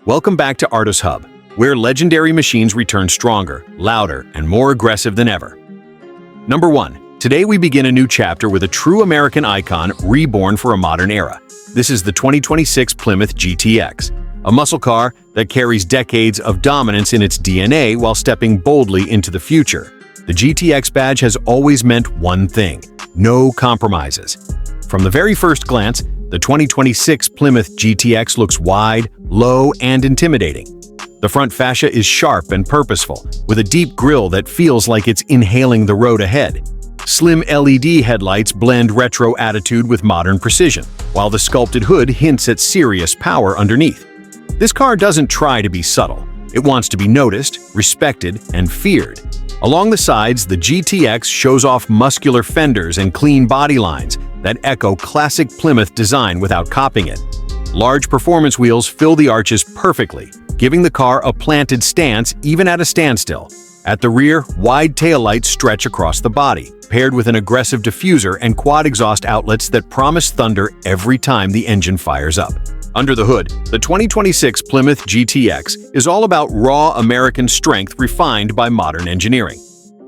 Welcome back to Artos Hub, where legendary machines return stronger, louder, and more aggressive than ever. Number 1. Today we begin a new chapter with a true American icon reborn for a modern era. This is the 2026 Plymouth GTX, a muscle car that carries decades of dominance in its DNA while stepping boldly into the future. The GTX badge has always meant one thing: no compromises. From the very first glance, the 2026 Plymouth GTX looks wide, low, and intimidating. The front fascia is sharp and purposeful, with a deep grille that feels like it's inhaling the road ahead. Slim LED headlights blend retro attitude with modern precision, while the sculpted hood hints at serious power underneath. This car doesn't try to be subtle. It wants to be noticed, respected, and feared. Along the sides, the GTX shows off muscular fenders and clean body lines that echo classic Plymouth design without copying it. Large performance wheels fill the arches perfectly, giving the car a planted stance even at a standstill. At the rear, wide taillights stretch across the body, paired with an aggressive diffuser and quad exhaust outlets that promise thunder every time the engine fires up. Under the hood, the 2026 Plymouth GTX is all about raw American strength refined by modern engineering.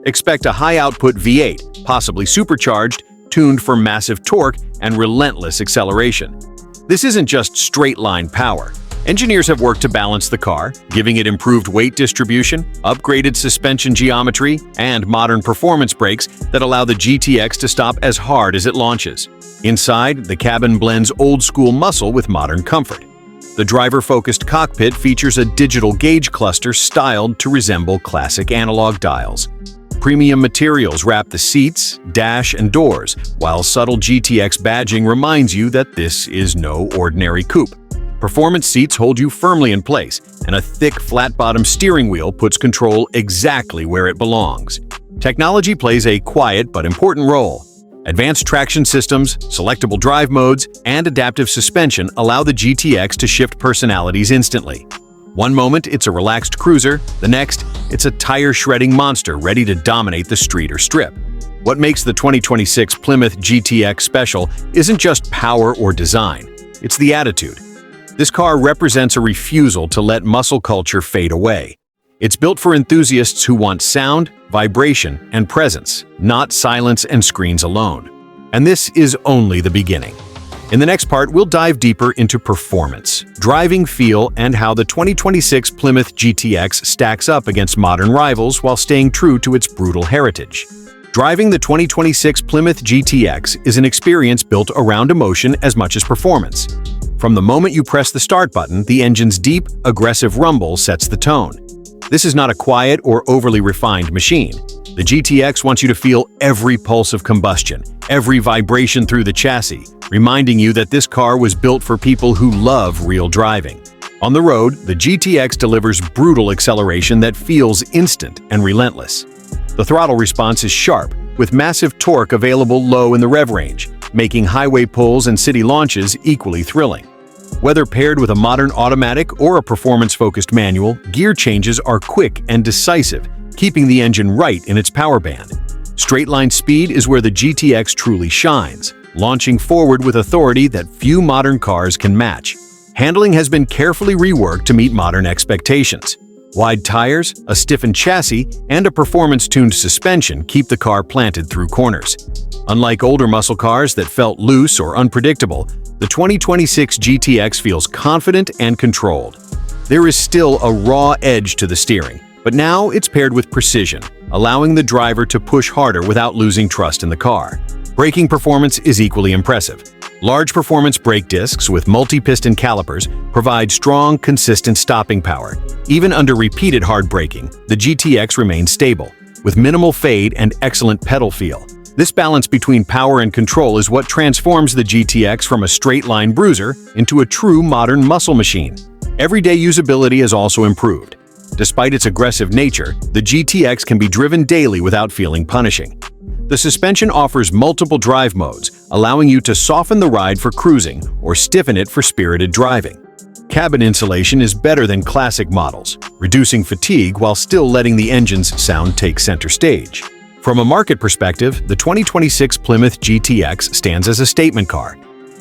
Expect a high-output V8, possibly supercharged, tuned for massive torque and relentless acceleration. This isn't just straight-line power. Engineers have worked to balance the car, giving it improved weight distribution, upgraded suspension geometry, and modern performance brakes that allow the GTX to stop as hard as it launches. Inside, the cabin blends old-school muscle with modern comfort. The driver-focused cockpit features a digital gauge cluster styled to resemble classic analog dials. Premium materials wrap the seats, dash, and doors, while subtle GTX badging reminds you that this is no ordinary coupe. Performance seats hold you firmly in place, and a thick, flat-bottom steering wheel puts control exactly where it belongs. Technology plays a quiet but important role. Advanced traction systems, selectable drive modes, and adaptive suspension allow the GTX to shift personalities instantly. One moment, it's a relaxed cruiser. The next, it's a tire-shredding monster ready to dominate the street or strip. What makes the 2026 Plymouth GTX special isn't just power or design. It's the attitude. This car represents a refusal to let muscle culture fade away. It's built for enthusiasts who want sound, vibration, and presence, not silence and screens alone. And this is only the beginning. In the next part, we'll dive deeper into performance, driving feel, and how the 2026 Plymouth GTX stacks up against modern rivals while staying true to its brutal heritage. Driving the 2026 Plymouth GTX is an experience built around emotion as much as performance. From the moment you press the start button, the engine's deep, aggressive rumble sets the tone. This is not a quiet or overly refined machine. The GTX wants you to feel every pulse of combustion, every vibration through the chassis, reminding you that this car was built for people who love real driving. On the road, the GTX delivers brutal acceleration that feels instant and relentless. The throttle response is sharp, with massive torque available low in the rev range, making highway pulls and city launches equally thrilling. Whether paired with a modern automatic or a performance-focused manual, gear changes are quick and decisive, keeping the engine right in its power band. Straight-line speed is where the GTX truly shines, launching forward with authority that few modern cars can match. Handling has been carefully reworked to meet modern expectations. Wide tires, a stiffened chassis, and a performance-tuned suspension keep the car planted through corners. Unlike older muscle cars that felt loose or unpredictable, the 2026 GTX feels confident and controlled. There is still a raw edge to the steering, but now it's paired with precision, allowing the driver to push harder without losing trust in the car. Braking performance is equally impressive. Large performance brake discs with multi-piston calipers provide strong, consistent stopping power. Even under repeated hard braking, the GTX remains stable, with minimal fade and excellent pedal feel. This balance between power and control is what transforms the GTX from a straight-line bruiser into a true modern muscle machine. Everyday usability has also improved. Despite its aggressive nature, the GTX can be driven daily without feeling punishing. The suspension offers multiple drive modes, allowing you to soften the ride for cruising or stiffen it for spirited driving. Cabin insulation is better than classic models, reducing fatigue while still letting the engine's sound take center stage. From a market perspective, the 2026 Plymouth GTX stands as a statement car.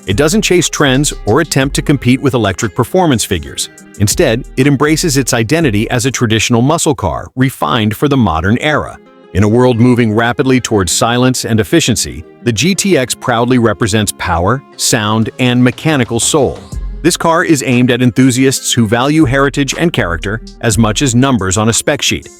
It doesn't chase trends or attempt to compete with electric performance figures. Instead, it embraces its identity as a traditional muscle car, refined for the modern era. In a world moving rapidly towards silence and efficiency, the GTX proudly represents power, sound, and mechanical soul. This car is aimed at enthusiasts who value heritage and character as much as numbers on a spec sheet.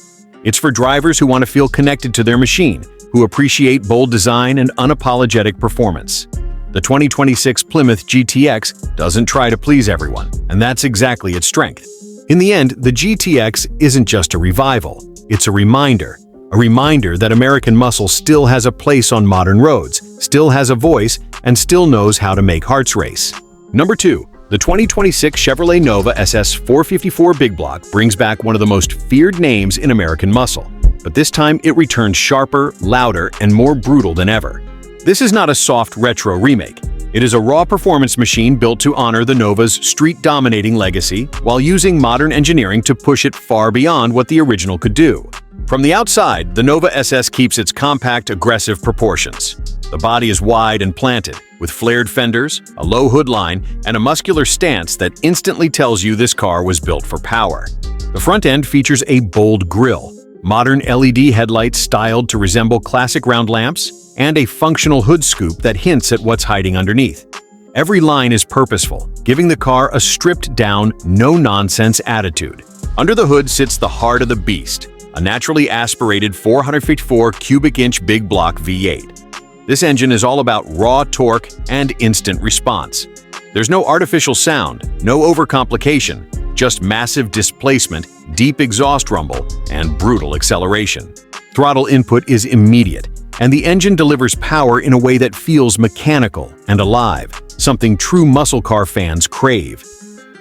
It's for drivers who want to feel connected to their machine, who appreciate bold design and unapologetic performance. The 2026 Plymouth GTX doesn't try to please everyone, and that's exactly its strength. In the end, the GTX isn't just a revival, it's a reminder that American muscle still has a place on modern roads, still has a voice, and still knows how to make hearts race. Number 2. The 2026 Chevrolet Nova SS 454 Big Block brings back one of the most feared names in American muscle, but this time it returns sharper, louder, and more brutal than ever. This is not a soft retro remake. It is a raw performance machine built to honor the Nova's street-dominating legacy while using modern engineering to push it far beyond what the original could do. From the outside, the Nova SS keeps its compact, aggressive proportions. The body is wide and planted, with flared fenders, a low hood line, and a muscular stance that instantly tells you this car was built for power. The front end features a bold grille, modern LED headlights styled to resemble classic round lamps, and a functional hood scoop that hints at what's hiding underneath. Every line is purposeful, giving the car a stripped-down, no-nonsense attitude. Under the hood sits the heart of the beast, a naturally aspirated 454 cubic inch big block V8. This engine is all about raw torque and instant response. There's no artificial sound, no overcomplication, just massive displacement, deep exhaust rumble, and brutal acceleration. Throttle input is immediate, and the engine delivers power in a way that feels mechanical and alive, something true muscle car fans crave.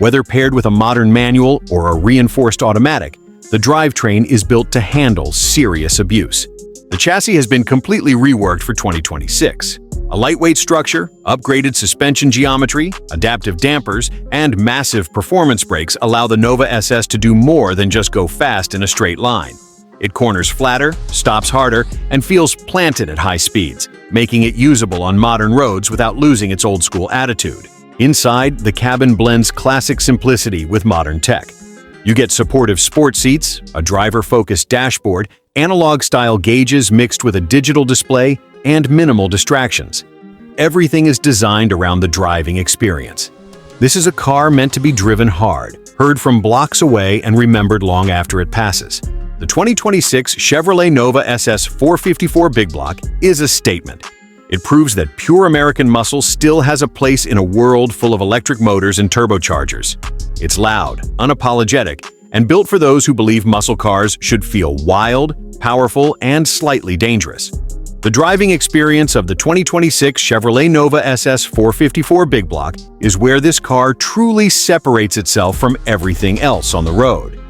Whether paired with a modern manual or a reinforced automatic, the drivetrain is built to handle serious abuse. The chassis has been completely reworked for 2026. A lightweight structure, upgraded suspension geometry, adaptive dampers, and massive performance brakes allow the Nova SS to do more than just go fast in a straight line. It corners flatter, stops harder, and feels planted at high speeds, making it usable on modern roads without losing its old-school attitude. Inside, the cabin blends classic simplicity with modern tech. You get supportive sport seats, a driver-focused dashboard, analog-style gauges mixed with a digital display, and minimal distractions. Everything is designed around the driving experience. This is a car meant to be driven hard, heard from blocks away, and remembered long after it passes. The 2026 Chevrolet Nova SS 454 Big Block is a statement. It proves that pure American muscle still has a place in a world full of electric motors and turbochargers. It's loud, unapologetic, and built for those who believe muscle cars should feel wild, powerful, and slightly dangerous. The driving experience of the 2026 Chevrolet Nova SS 454 Big Block is where this car truly separates itself from everything else on the road.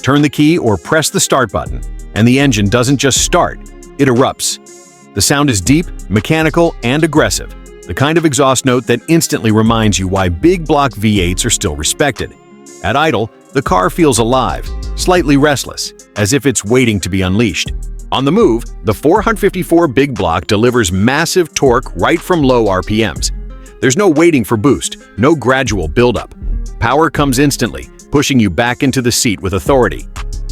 Turn the key or press the start button, and the engine doesn't just start, it erupts. The sound is deep, mechanical, and aggressive, the kind of exhaust note that instantly reminds you why big block V8s are still respected. At idle, the car feels alive, slightly restless, as if it's waiting to be unleashed. On the move, the 454 Big Block delivers massive torque right from low RPMs. There's no waiting for boost, no gradual buildup. Power comes instantly, pushing you back into the seat with authority.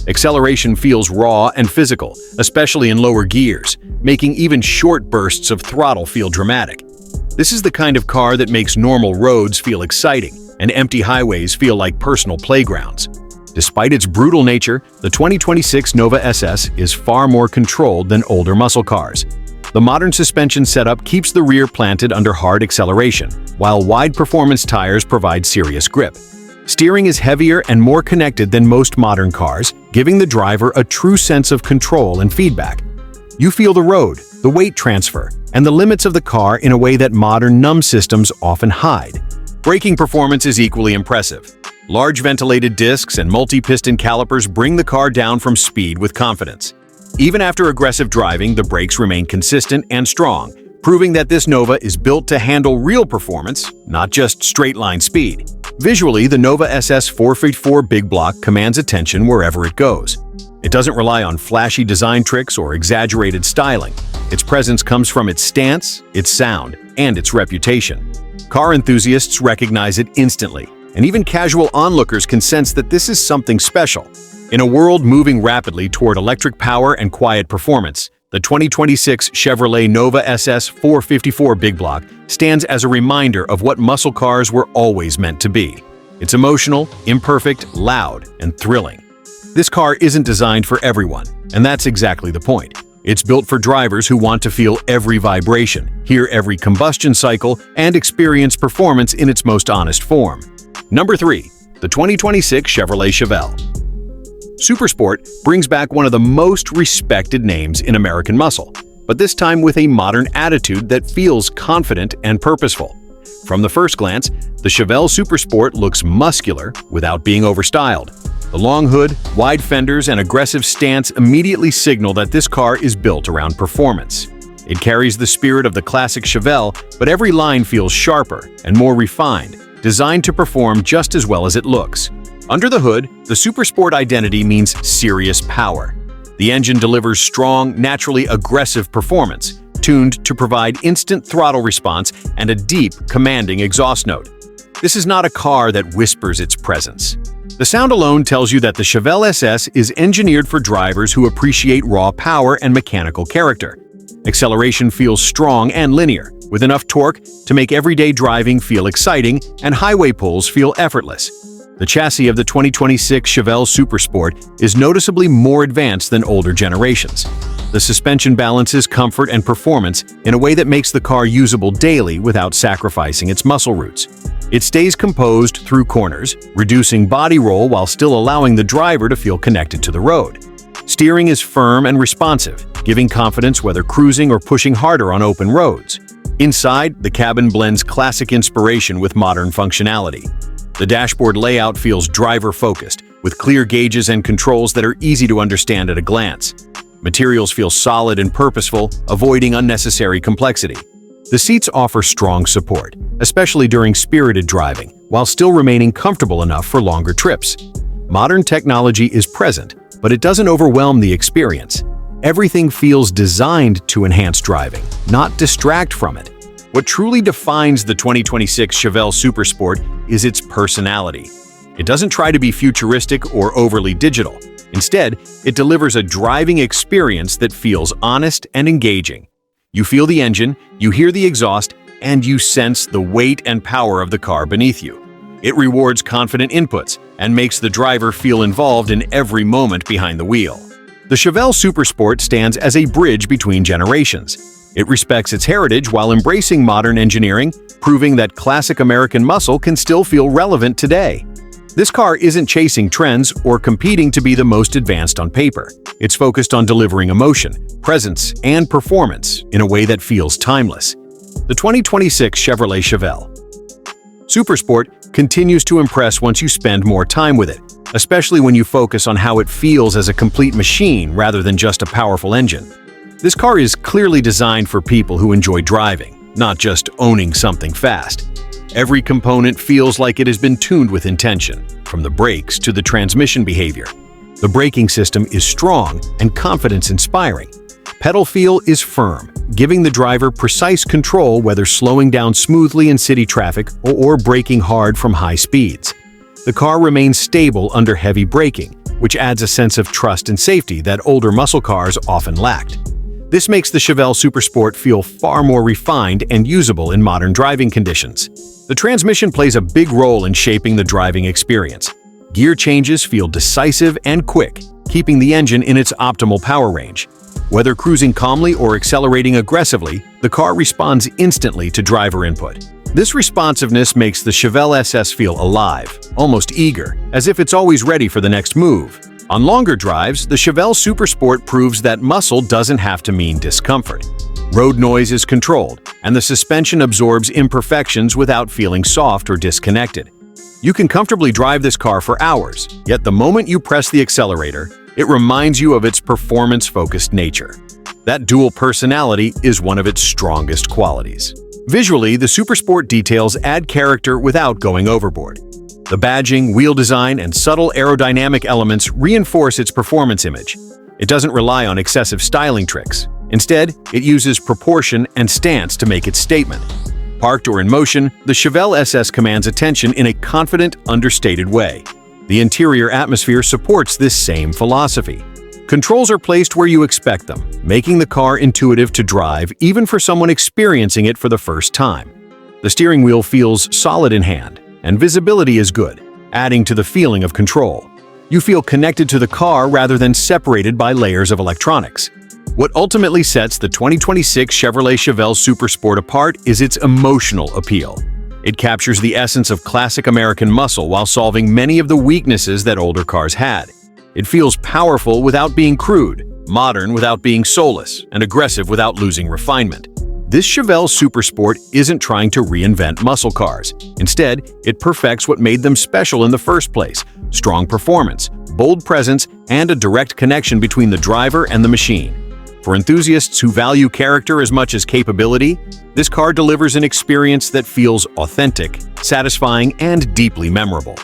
Acceleration feels raw and physical, especially in lower gears, making even short bursts of throttle feel dramatic. This is the kind of car that makes normal roads feel exciting and empty highways feel like personal playgrounds. Despite its brutal nature, the 2026 Nova SS is far more controlled than older muscle cars. The modern suspension setup keeps the rear planted under hard acceleration, while wide performance tires provide serious grip. Steering is heavier and more connected than most modern cars, giving the driver a true sense of control and feedback. You feel the road, the weight transfer, and the limits of the car in a way that modern numb systems often hide. Braking performance is equally impressive. Large ventilated discs and multi-piston calipers bring the car down from speed with confidence. Even after aggressive driving, the brakes remain consistent and strong, proving that this Nova is built to handle real performance, not just straight-line speed. Visually, the Nova SS 454 Big Block commands attention wherever it goes. It doesn't rely on flashy design tricks or exaggerated styling. Its presence comes from its stance, its sound, and its reputation. Car enthusiasts recognize it instantly, and even casual onlookers can sense that this is something special. In a world moving rapidly toward electric power and quiet performance, the 2026 Chevrolet Nova SS 454 Big Block stands as a reminder of what muscle cars were always meant to be. It's emotional, imperfect, loud, and thrilling. This car isn't designed for everyone, and that's exactly the point. It's built for drivers who want to feel every vibration, hear every combustion cycle, and experience performance in its most honest form. Number 3. The 2026 Chevrolet Chevelle. Supersport brings back one of the most respected names in American muscle, but this time with a modern attitude that feels confident and purposeful. From the first glance, the Chevelle Supersport looks muscular without being overstyled. The long hood, wide fenders, and aggressive stance immediately signal that this car is built around performance. It carries the spirit of the classic Chevelle, but every line feels sharper and more refined, designed to perform just as well as it looks. Under the hood, the Supersport identity means serious power. The engine delivers strong, naturally aggressive performance, tuned to provide instant throttle response and a deep, commanding exhaust note. This is not a car that whispers its presence. The sound alone tells you that the Chevelle SS is engineered for drivers who appreciate raw power and mechanical character. Acceleration feels strong and linear, with enough torque to make everyday driving feel exciting and highway pulls feel effortless. The chassis of the 2026 Chevelle Supersport is noticeably more advanced than older generations. The suspension balances comfort and performance in a way that makes the car usable daily without sacrificing its muscle roots. It stays composed through corners, reducing body roll while still allowing the driver to feel connected to the road. Steering is firm and responsive, giving confidence whether cruising or pushing harder on open roads. Inside, the cabin blends classic inspiration with modern functionality. The dashboard layout feels driver-focused, with clear gauges and controls that are easy to understand at a glance. Materials feel solid and purposeful, avoiding unnecessary complexity. The seats offer strong support, especially during spirited driving, while still remaining comfortable enough for longer trips. Modern technology is present, but it doesn't overwhelm the experience. Everything feels designed to enhance driving, not distract from it. What truly defines the 2026 Chevelle Supersport is its personality. It doesn't try to be futuristic or overly digital. Instead, it delivers a driving experience that feels honest and engaging. You feel the engine, you hear the exhaust, and you sense the weight and power of the car beneath you. It rewards confident inputs and makes the driver feel involved in every moment behind the wheel. The Chevelle Supersport stands as a bridge between generations. It respects its heritage while embracing modern engineering, proving that classic American muscle can still feel relevant today. This car isn't chasing trends or competing to be the most advanced on paper. It's focused on delivering emotion, presence, and performance in a way that feels timeless. The 2026 Chevrolet Chevelle Supersport continues to impress once you spend more time with it, especially when you focus on how it feels as a complete machine rather than just a powerful engine. This car is clearly designed for people who enjoy driving, not just owning something fast. Every component feels like it has been tuned with intention, from the brakes to the transmission behavior. The braking system is strong and confidence-inspiring. Pedal feel is firm, giving the driver precise control whether slowing down smoothly in city traffic or braking hard from high speeds. The car remains stable under heavy braking, which adds a sense of trust and safety that older muscle cars often lacked. This makes the Chevelle Supersport feel far more refined and usable in modern driving conditions. The transmission plays a big role in shaping the driving experience. Gear changes feel decisive and quick, keeping the engine in its optimal power range. Whether cruising calmly or accelerating aggressively, the car responds instantly to driver input. This responsiveness makes the Chevelle SS feel alive, almost eager, as if it's always ready for the next move. On longer drives, the Chevelle Supersport proves that muscle doesn't have to mean discomfort. Road noise is controlled, and the suspension absorbs imperfections without feeling soft or disconnected. You can comfortably drive this car for hours, yet the moment you press the accelerator, it reminds you of its performance-focused nature. That dual personality is one of its strongest qualities. Visually, the Supersport details add character without going overboard. The badging, wheel design, and subtle aerodynamic elements reinforce its performance image. It doesn't rely on excessive styling tricks. Instead, it uses proportion and stance to make its statement. Parked or in motion, the Chevelle SS commands attention in a confident, understated way. The interior atmosphere supports this same philosophy. Controls are placed where you expect them, making the car intuitive to drive even for someone experiencing it for the first time. The steering wheel feels solid in hand, and visibility is good, adding to the feeling of control. You feel connected to the car rather than separated by layers of electronics. What ultimately sets the 2026 Chevrolet Chevelle Supersport apart is its emotional appeal. It captures the essence of classic American muscle while solving many of the weaknesses that older cars had. It feels powerful without being crude, modern without being soulless, and aggressive without losing refinement. This Chevelle Supersport isn't trying to reinvent muscle cars. Instead, it perfects what made them special in the first place: strong performance, bold presence, and a direct connection between the driver and the machine. For enthusiasts who value character as much as capability, this car delivers an experience that feels authentic, satisfying, and deeply memorable.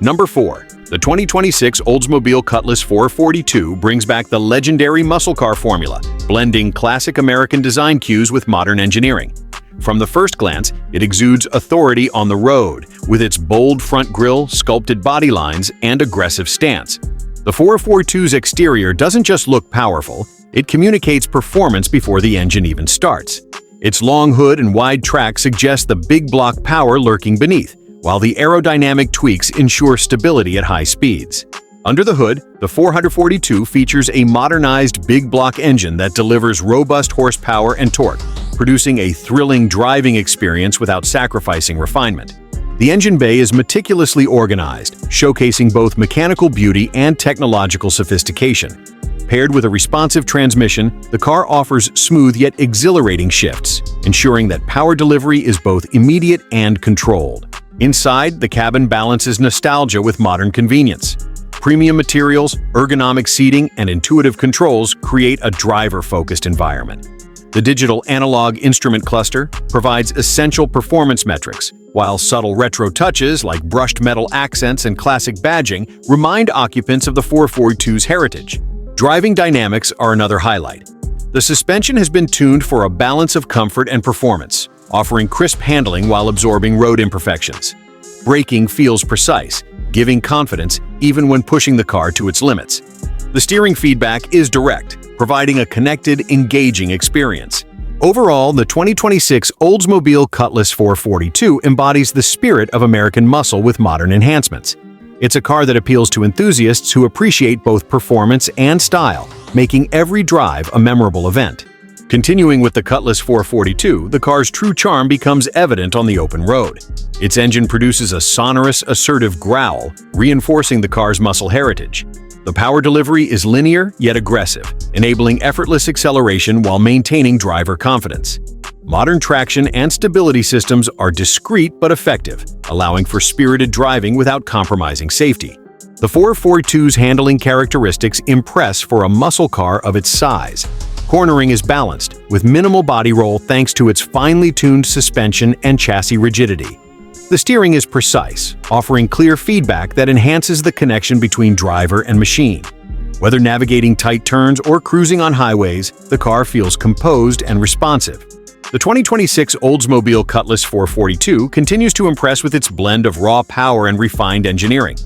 Number 4. The 2026 Oldsmobile Cutlass 442 brings back the legendary muscle car formula, blending classic American design cues with modern engineering. From the first glance, it exudes authority on the road, with its bold front grille, sculpted body lines, and aggressive stance. The 442's exterior doesn't just look powerful, it communicates performance before the engine even starts. Its long hood and wide track suggest the big block power lurking beneath, while the aerodynamic tweaks ensure stability at high speeds. Under the hood, the 442 features a modernized big block engine that delivers robust horsepower and torque, producing a thrilling driving experience without sacrificing refinement. The engine bay is meticulously organized, showcasing both mechanical beauty and technological sophistication. Paired with a responsive transmission, the car offers smooth yet exhilarating shifts, ensuring that power delivery is both immediate and controlled. Inside, the cabin balances nostalgia with modern convenience. Premium materials, ergonomic seating, and intuitive controls create a driver-focused environment. The digital analog instrument cluster provides essential performance metrics, while subtle retro touches like brushed metal accents and classic badging remind occupants of the 442's heritage. Driving dynamics are another highlight. The suspension has been tuned for a balance of comfort and performance, offering crisp handling while absorbing road imperfections. Braking feels precise, giving confidence even when pushing the car to its limits. The steering feedback is direct, providing a connected, engaging experience. Overall, the 2026 Oldsmobile Cutlass 442 embodies the spirit of American muscle with modern enhancements. It's a car that appeals to enthusiasts who appreciate both performance and style, making every drive a memorable event. Continuing with the Cutlass 442, the car's true charm becomes evident on the open road. Its engine produces a sonorous, assertive growl, reinforcing the car's muscle heritage. The power delivery is linear yet aggressive, enabling effortless acceleration while maintaining driver confidence. Modern traction and stability systems are discreet but effective, allowing for spirited driving without compromising safety. The 442's handling characteristics impress for a muscle car of its size. Cornering is balanced, with minimal body roll thanks to its finely tuned suspension and chassis rigidity. The steering is precise, offering clear feedback that enhances the connection between driver and machine. Whether navigating tight turns or cruising on highways, the car feels composed and responsive. The 2026 Oldsmobile Cutlass 442 continues to impress with its blend of raw power and refined engineering.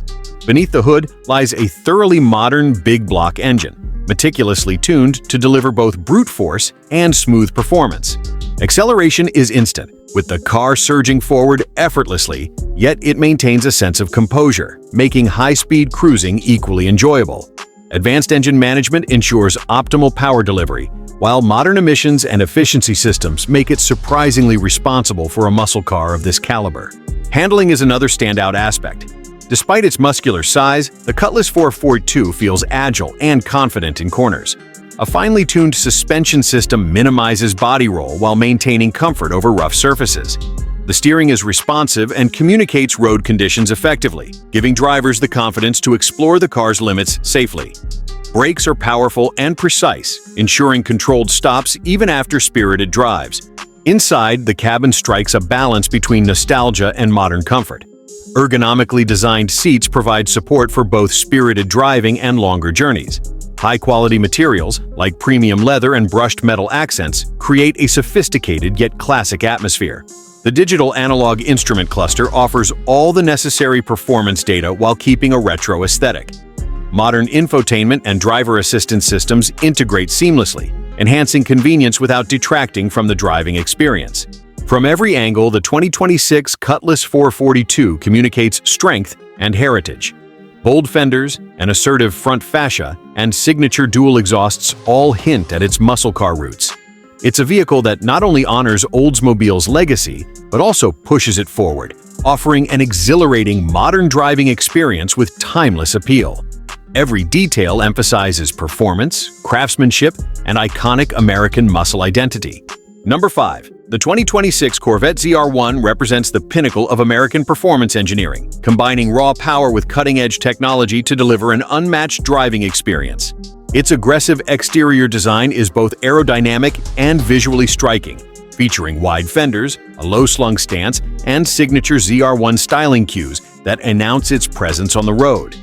Beneath the hood lies a thoroughly modern big block engine, meticulously tuned to deliver both brute force and smooth performance. Acceleration is instant, with the car surging forward effortlessly, yet it maintains a sense of composure, making high-speed cruising equally enjoyable. Advanced engine management ensures optimal power delivery, while modern emissions and efficiency systems make it surprisingly responsible for a muscle car of this caliber. Handling is another standout aspect. Despite its muscular size, the Cutlass 442 feels agile and confident in corners. A finely tuned suspension system minimizes body roll while maintaining comfort over rough surfaces. The steering is responsive and communicates road conditions effectively, giving drivers the confidence to explore the car's limits safely. Brakes are powerful and precise, ensuring controlled stops even after spirited drives. Inside, the cabin strikes a balance between nostalgia and modern comfort. Ergonomically designed seats provide support for both spirited driving and longer journeys. High-quality materials, like premium leather and brushed metal accents, create a sophisticated yet classic atmosphere. The The digital analog instrument cluster offers all the necessary performance data while keeping a retro aesthetic. Modern infotainment and driver assistance systems integrate seamlessly, enhancing convenience without detracting from the driving experience. From every angle, the 2026 Cutlass 442 communicates strength and heritage. Bold fenders, an assertive front fascia, and signature dual exhausts all hint at its muscle car roots. It's a vehicle that not only honors Oldsmobile's legacy, but also pushes it forward, offering an exhilarating modern driving experience with timeless appeal. Every detail emphasizes performance, craftsmanship, and iconic American muscle identity. Number 5. The 2026 Corvette ZR1 represents the pinnacle of American performance engineering, combining raw power with cutting-edge technology to deliver an unmatched driving experience. Its aggressive exterior design is both aerodynamic and visually striking, featuring wide fenders, a low-slung stance, and signature ZR1 styling cues that announce its presence on the road.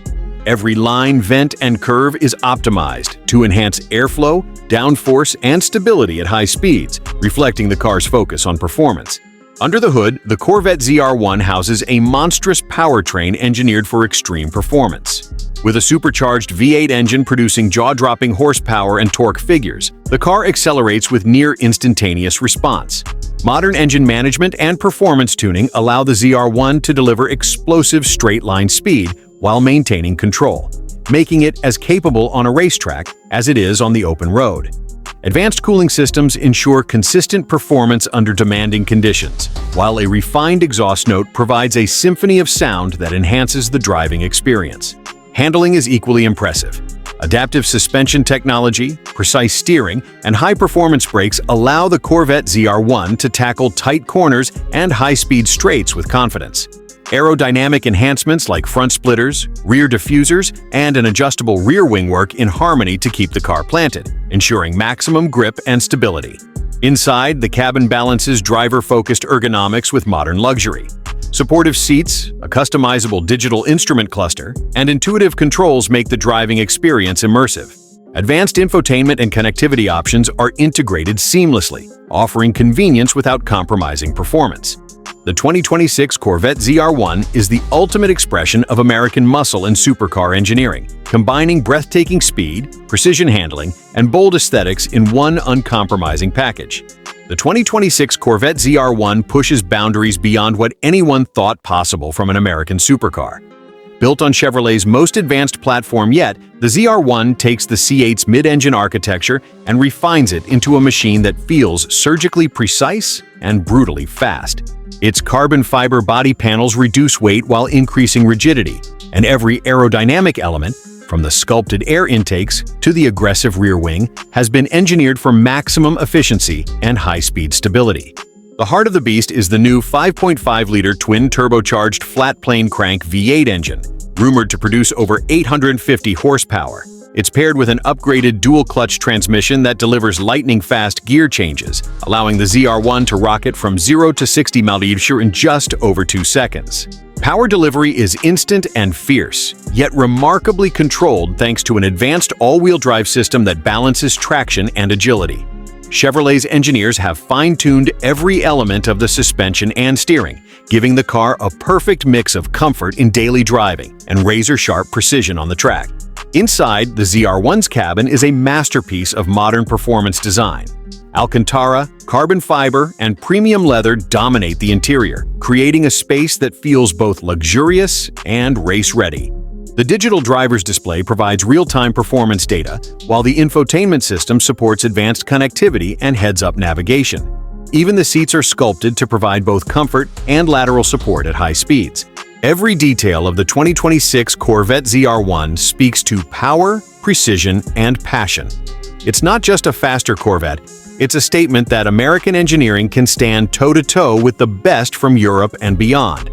Every line, vent, and curve is optimized to enhance airflow, downforce, and stability at high speeds, reflecting the car's focus on performance. Under the hood, the Corvette ZR1 houses a monstrous powertrain engineered for extreme performance. With a supercharged V8 engine producing jaw-dropping horsepower and torque figures, the car accelerates with near-instantaneous response. Modern engine management and performance tuning allow the ZR1 to deliver explosive straight-line speed while maintaining control, making it as capable on a racetrack as it is on the open road. Advanced cooling systems ensure consistent performance under demanding conditions, while a refined exhaust note provides a symphony of sound that enhances the driving experience. Handling is equally impressive. Adaptive suspension technology, precise steering, and high-performance brakes allow the Corvette ZR1 to tackle tight corners and high-speed straights with confidence. Aerodynamic enhancements like front splitters, rear diffusers, and an adjustable rear wing work in harmony to keep the car planted, ensuring maximum grip and stability. Inside, the cabin balances driver-focused ergonomics with modern luxury. Supportive seats, a customizable digital instrument cluster, and intuitive controls make the driving experience immersive. Advanced infotainment and connectivity options are integrated seamlessly, offering convenience without compromising performance. The 2026 Corvette ZR1 is the ultimate expression of American muscle and supercar engineering, combining breathtaking speed, precision handling, and bold aesthetics in one uncompromising package. The 2026 Corvette ZR1 pushes boundaries beyond what anyone thought possible from an American supercar. Built on Chevrolet's most advanced platform yet, the ZR1 takes the C8's mid-engine architecture and refines it into a machine that feels surgically precise and brutally fast. Its carbon fiber body panels reduce weight while increasing rigidity, and every aerodynamic element, from the sculpted air intakes to the aggressive rear wing, has been engineered for maximum efficiency and high-speed stability. The heart of the beast is the new 5.5-liter twin-turbocharged flat-plane crank V8 engine, rumored to produce over 850 horsepower. It's paired with an upgraded dual-clutch transmission that delivers lightning-fast gear changes, allowing the ZR1 to rocket from 0 to 60 mph in just over 2 seconds. Power delivery is instant and fierce, yet remarkably controlled thanks to an advanced all-wheel drive system that balances traction and agility. Chevrolet's engineers have fine-tuned every element of the suspension and steering, giving the car a perfect mix of comfort in daily driving and razor-sharp precision on the track. Inside, the ZR1's cabin is a masterpiece of modern performance design. Alcantara, carbon fiber, and premium leather dominate the interior, creating a space that feels both luxurious and race-ready. The digital driver's display provides real-time performance data, while the infotainment system supports advanced connectivity and heads-up navigation. Even the seats are sculpted to provide both comfort and lateral support at high speeds. Every detail of the 2026 Corvette ZR1 speaks to power, precision, and passion. It's not just a faster Corvette, it's a statement that American engineering can stand toe-to-toe with the best from Europe and beyond.